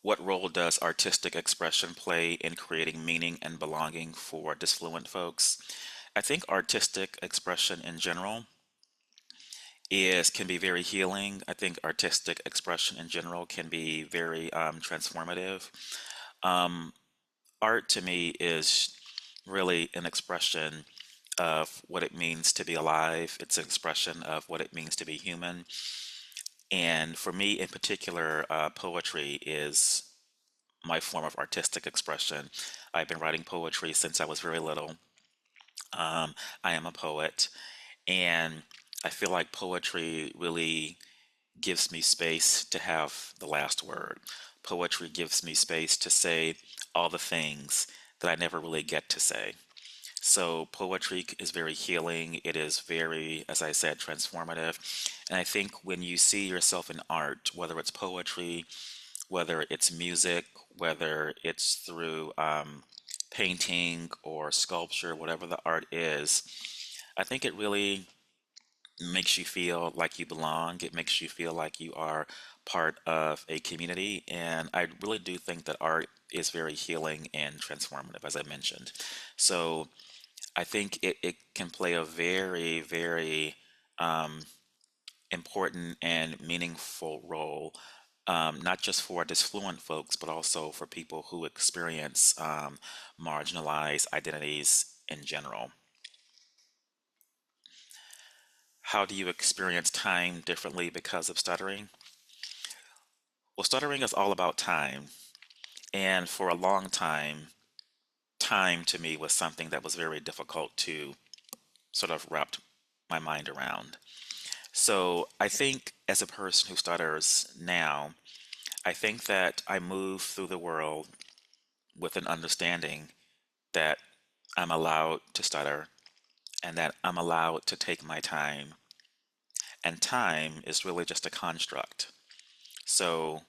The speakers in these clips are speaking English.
What role does artistic expression play in creating meaning and belonging for disfluent folks? I think artistic expression in general is can be very healing. I think artistic expression in general can be very transformative. Um, Art to me is really an expression of what it means to be alive. It's an expression of what it means to be human. And for me in particular, poetry is my form of artistic expression. I've been writing poetry since I was very little. I am a poet, and I feel like poetry really gives me space to have the last word. Poetry gives me space to say all the things that I never really get to say. So poetry is very healing. It is very, as I said, transformative. And I think when you see yourself in art, whether it's poetry, whether it's music, whether it's through painting or sculpture, whatever the art is, I think it really makes you feel like you belong. It makes you feel like you are part of a community. And I really do think that art is very healing and transformative, as I mentioned. So I think it can play a very, very important and meaningful role, not just for disfluent folks, but also for people who experience marginalized identities in general. How do you experience time differently because of stuttering? Well, stuttering is all about time. And for a long time, time to me was something that was very difficult to sort of wrap my mind around. So I think as a person who stutters now, I think that I move through the world with an understanding that I'm allowed to stutter and that I'm allowed to take my time. And time is really just a construct. So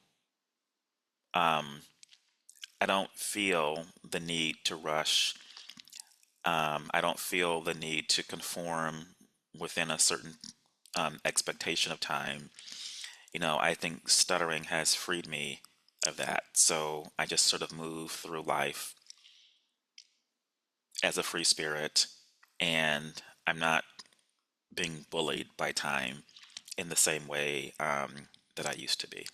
I don't feel the need to rush. I don't feel the need to conform within a certain expectation of time. I think stuttering has freed me of that. So I just sort of move through life as a free spirit, and I'm not being bullied by time in the same way that I used to be.